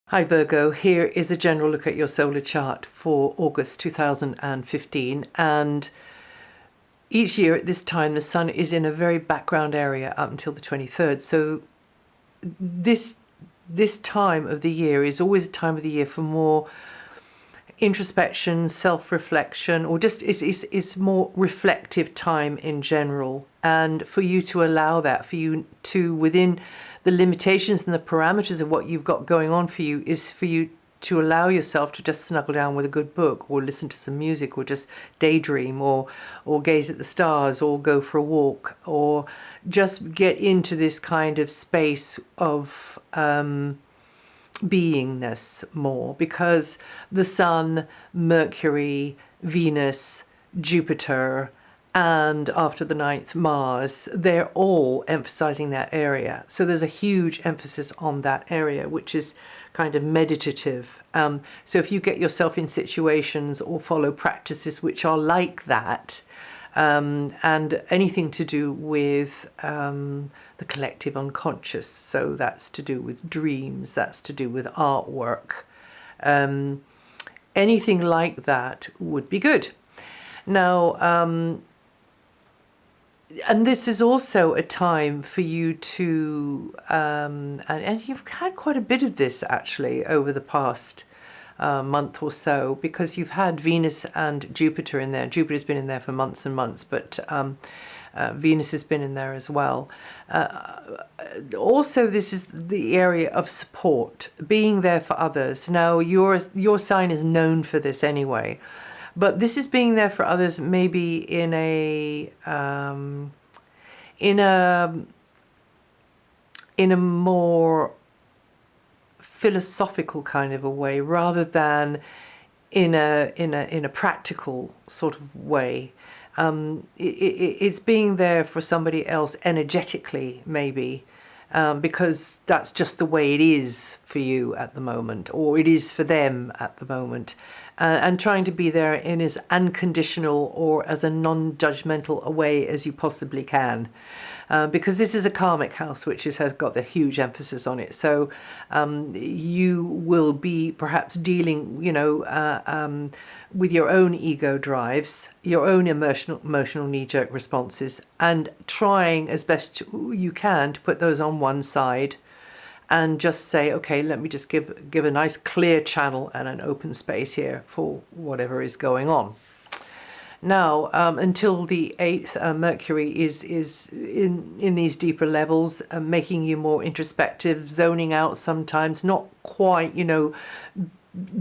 Hi Virgo, here is a general look at your solar chart for August 2015, and each year at this time the Sun is in a very background area up until the 23rd, so this time of the year is always a time of the year for more introspection, self-reflection, or just it's more reflective time in general, and for you to allow that, for you to, within the limitations and the parameters of what you've got going on for you, is for you to allow yourself to just snuggle down with a good book, or listen to some music, or just daydream, or gaze at the stars, or go for a walk, or just get into this kind of space of beingness more, because the Sun, Mercury, Venus, Jupiter, and after the 9th Mars, they're all emphasizing that area. So there's a huge emphasis on that area, which is kind of meditative. So if you get yourself in situations or follow practices which are like that, and anything to do with the collective unconscious, so that's to do with dreams, that's to do with artwork, anything like that would be good. Now, and this is also a time for you to, and you've had quite a bit of this actually over the past month or so, because you've had Venus and Jupiter in there. Jupiter's been in there for months and months, but Venus has been in there as well. Also, this is the area of support, being there for others. Now, your sign is known for this anyway, but this is being there for others, maybe in a more philosophical kind of a way, rather than in a practical sort of way. It's being there for somebody else energetically, maybe, because that's just the way it is for you at the moment, or it is for them at the moment, and trying to be there in as unconditional or as a non-judgmental a way as you possibly can, because this is a karmic house which has got the huge emphasis on it. So you will be perhaps dealing, with your own ego drives, your own emotional knee-jerk responses, and trying as best you can to put those on one side and just say, okay, let me just give a nice clear channel and an open space here for whatever is going on. Now, until the 8th, Mercury is in these deeper levels, making you more introspective, zoning out sometimes, not quite,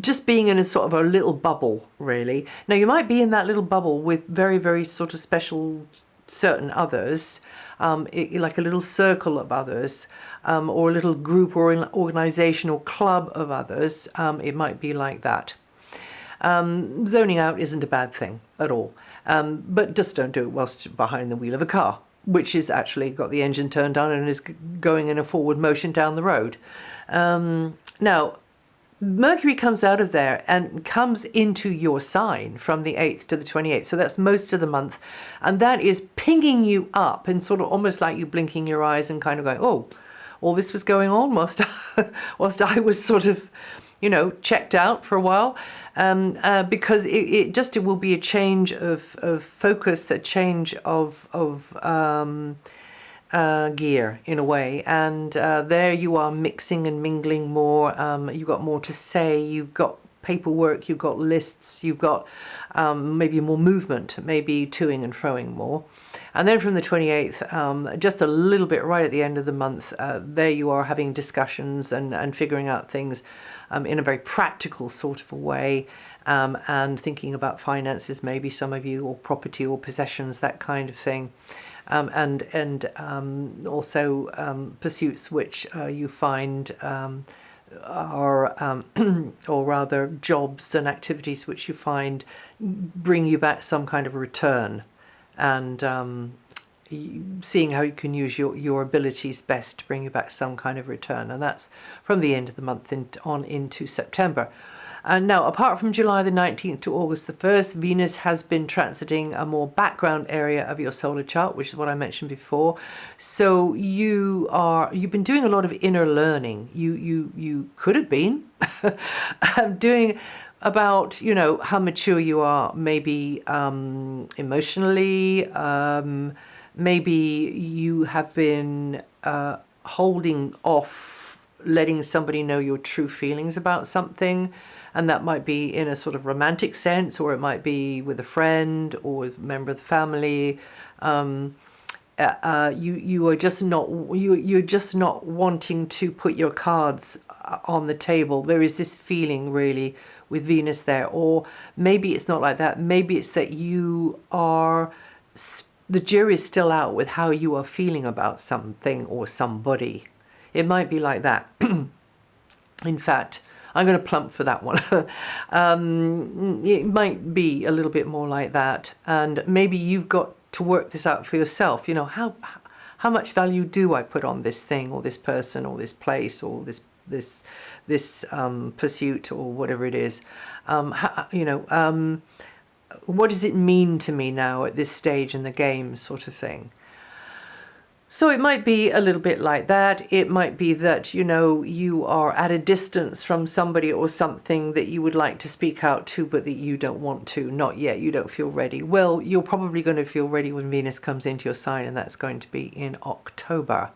just being in a sort of a little bubble, really. Now, you might be in that little bubble with very, very sort of special certain others, like a little circle of others, or a little group or an organization or club of others. It might be like that. Zoning out isn't a bad thing at all, but just don't do it whilst behind the wheel of a car, which is actually got the engine turned on and is going in a forward motion down the road. Now, Mercury comes out of there and comes into your sign from the 8th to the 28th, so that's most of the month, and that is pinging you up, and sort of almost like you blinking your eyes and kind of going, oh, all this was going on whilst I was sort of, checked out for a while, because it will be a change of focus, a change of gear in a way, and there you are mixing and mingling more. You've got more to say, you've got paperwork, you've got lists, you've got maybe more movement, maybe toing and froing more. And then from the 28th, just a little bit right at the end of the month, there you are having discussions and figuring out things in a very practical sort of a way, and thinking about finances, maybe some of you, or property or possessions, that kind of thing. And also pursuits which you find are, or rather jobs and activities which you find bring you back some kind of return, and seeing how you can use your abilities best to bring you back some kind of return. And that's from the end of the month on into September. And now, apart from July the 19th to August the 1st, Venus has been transiting a more background area of your solar chart, which is what I mentioned before. So you've been doing a lot of inner learning. You could have been doing about, how mature you are, maybe emotionally. Maybe you have been holding off letting somebody know your true feelings about something. And that might be in a sort of romantic sense, or it might be with a friend or with a member of the family. You're just not wanting to put your cards on the table. There is this feeling really with Venus there, or maybe it's not like that. Maybe it's that the jury's still out with how you are feeling about something or somebody. It might be like that. In fact, I'm going to plump for that one. It might be a little bit more like that, and maybe you've got to work this out for yourself. How much value do I put on this thing, or this person, or this place, or this pursuit, or whatever it is? What does it mean to me now at this stage in the game, sort of thing? So it might be a little bit like that. It might be that, you are at a distance from somebody or something that you would like to speak out to, but that you don't want to. Not yet. You don't feel ready. Well, you're probably going to feel ready when Venus comes into your sign, and that's going to be in October.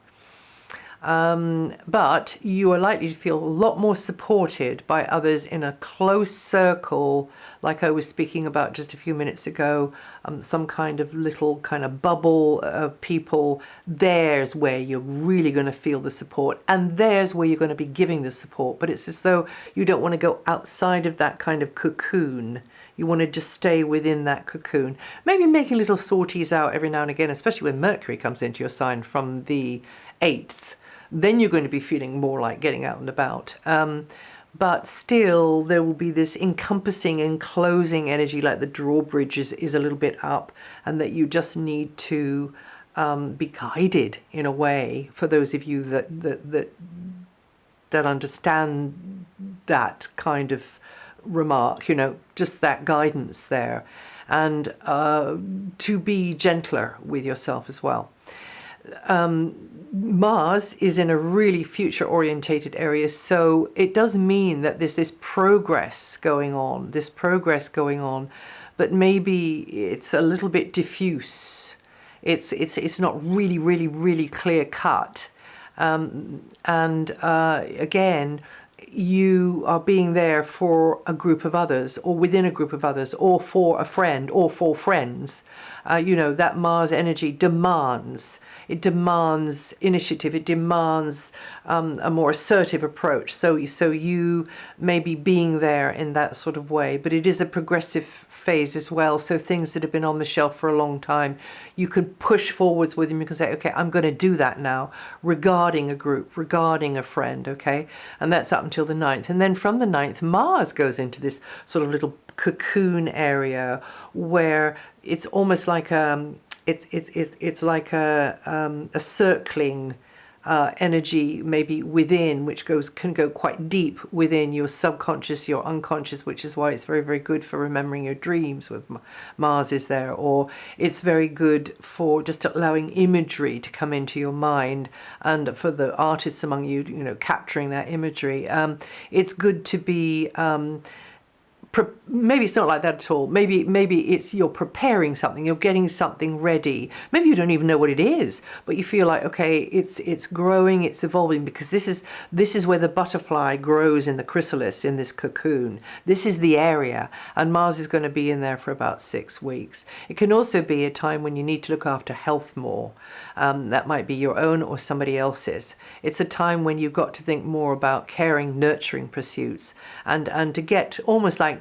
But you are likely to feel a lot more supported by others in a close circle, like I was speaking about just a few minutes ago, some kind of little kind of bubble of people. There's where you're really going to feel the support, and there's where you're going to be giving the support. But it's as though you don't want to go outside of that kind of cocoon. You want to just stay within that cocoon. Maybe making little sorties out every now and again, especially when Mercury comes into your sign from the 8th. Then you're going to be feeling more like getting out and about. But still, there will be this encompassing, enclosing energy, like the drawbridge is a little bit up, and that you just need to be guided in a way. For those of you that understand that kind of remark, just that guidance there, and to be gentler with yourself as well. Mars is in a really future-orientated area, so it does mean that there's this progress going on, but maybe it's a little bit diffuse. It's not really, really, really clear cut. Again, you are being there for a group of others, or within a group of others, or for a friend, or for friends. That Mars energy demands initiative. It demands a more assertive approach. So you may be being there in that sort of way, but it is a progressive phase as well. So things that have been on the shelf for a long time, you can push forwards with them. You can say, okay, I'm going to do that now regarding a group, regarding a friend, okay? And that's up until the 9th. And then from the 9th, Mars goes into this sort of little cocoon area where it's almost like it's like a circling energy maybe within, which can go quite deep within your subconscious, your unconscious, which is why it's very, very good for remembering your dreams with Mars is there, or it's very good for just allowing imagery to come into your mind, and for the artists among you, capturing that imagery. It's good to be maybe it's not like that at all. Maybe it's you're preparing something, you're getting something ready. Maybe you don't even know what it is, but you feel like, okay, it's growing, it's evolving, because this is where the butterfly grows in the chrysalis, in this cocoon. This is the area, and Mars is going to be in there for about 6 weeks. It can also be a time when you need to look after health more. That might be your own or somebody else's. It's a time when you've got to think more about caring, nurturing pursuits, and to get almost like,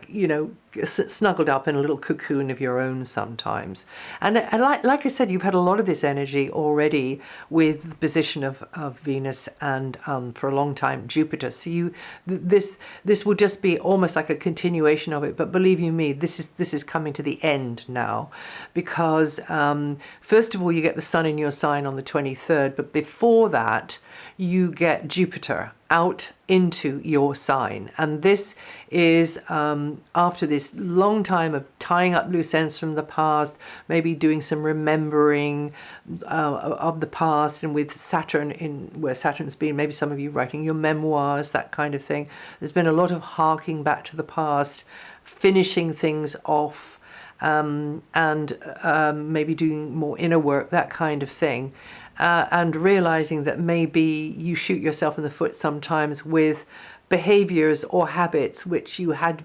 snuggled up in a little cocoon of your own sometimes. And like I said, you've had a lot of this energy already with the position of Venus and for a long time Jupiter. So this will just be almost like a continuation of it. But believe you me, this is coming to the end now, because first of all, you get the Sun in your sign on the 23rd, but before that you get Jupiter out into your sign. And this is after this long time of tying up loose ends from the past, maybe doing some remembering of the past, and with Saturn in where Saturn's been, maybe some of you writing your memoirs, that kind of thing. There's been a lot of harking back to the past, finishing things off, and maybe doing more inner work, that kind of thing. And realizing that maybe you shoot yourself in the foot sometimes with behaviors or habits which had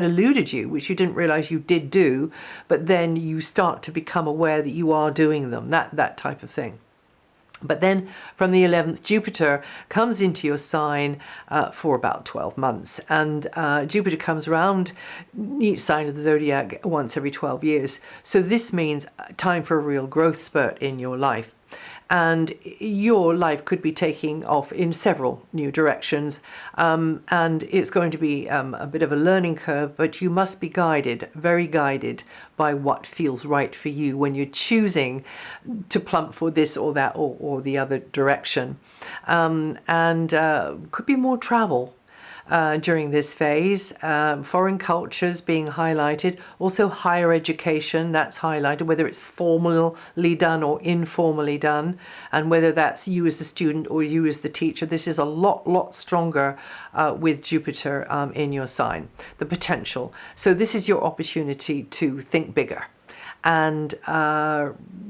eluded you, which you didn't realize you did do, but then you start to become aware that you are doing them, that type of thing. But then from the 11th, Jupiter comes into your sign for about 12 months. And Jupiter comes around each sign of the zodiac once every 12 years. So this means time for a real growth spurt in your life. And your life could be taking off in several new directions, and it's going to be a bit of a learning curve, but you must be guided, very guided, by what feels right for you when you're choosing to plump for this or that or the other direction. And could be more travel during this phase, foreign cultures being highlighted, also higher education, that's highlighted, whether it's formally done or informally done, and whether that's you as the student or you as the teacher. This is a lot stronger with Jupiter in your sign, the potential. So this is your opportunity to think bigger and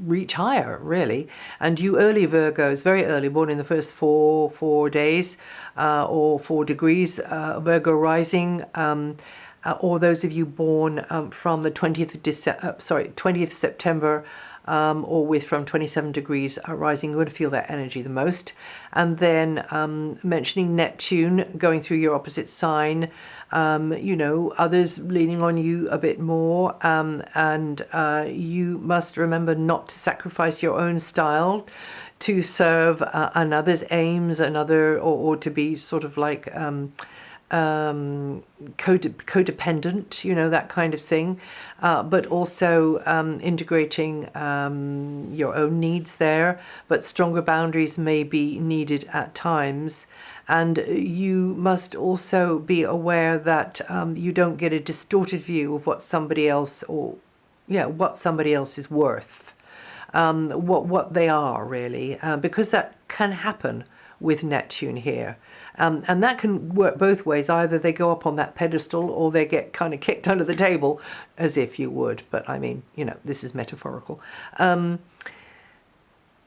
reach higher, really. And you early Virgos, very early, born in the first four days or 4 degrees, Virgo rising, or those of you born from the 20th September, or from 27 degrees rising, you're going to feel that energy the most. And then mentioning Neptune going through your opposite sign, others leaning on you a bit more, and you must remember not to sacrifice your own style to serve another's aims, or to be sort of like codependent, that kind of thing, but also integrating your own needs there, but stronger boundaries may be needed at times. And you must also be aware that you don't get a distorted view of what somebody else is worth, what they are really, because that can happen with Neptune here. And that can work both ways. Either they go up on that pedestal or they get kind of kicked under the table, as if you would. But I mean, this is metaphorical. And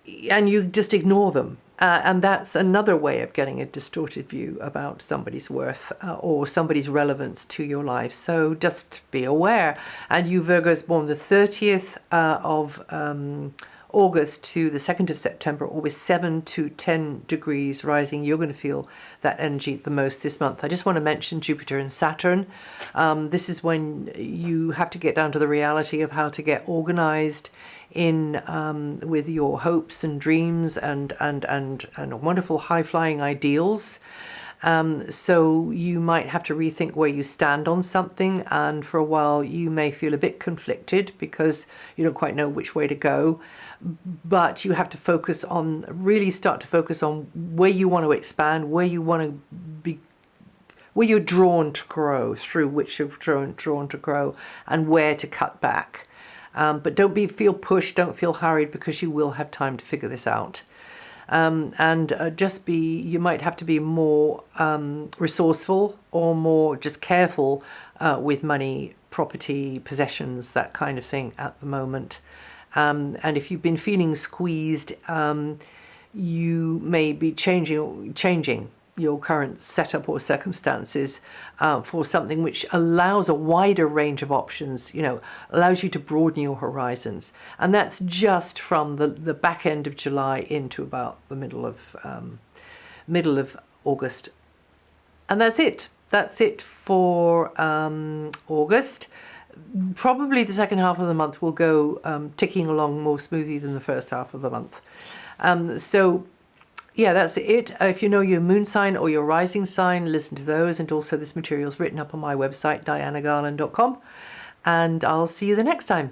you just ignore them. And that's another way of getting a distorted view about somebody's worth or somebody's relevance to your life. So just be aware. And you Virgos born the 30th of August to the 2nd of September, or with 7 to 10 degrees rising, you're going to feel that energy the most this month. I just want to mention Jupiter and Saturn. This is when you have to get down to the reality of how to get organized in with your hopes and dreams and wonderful high-flying ideals. So you might have to rethink where you stand on something, and for a while you may feel a bit conflicted because you don't quite know which way to go, but you have to really start to focus on where you want to expand, where you want to be, where you're drawn to grow, through which you're drawn to grow, and where to cut back. But don't feel pushed, don't feel hurried, because you will have time to figure this out. You might have to be more resourceful or more just careful with money, property, possessions, that kind of thing at the moment. And if you've been feeling squeezed, you may be changing your current setup or circumstances for something which allows a wider range of options, allows you to broaden your horizons. And that's just from the back end of July into about the middle of August. And that's it. That's it for August. Probably the second half of the month will go ticking along more smoothly than the first half of the month. Yeah, that's it. If you know your moon sign or your rising sign, listen to those. And also this material is written up on my website, DianaGarland.com. And I'll see you the next time.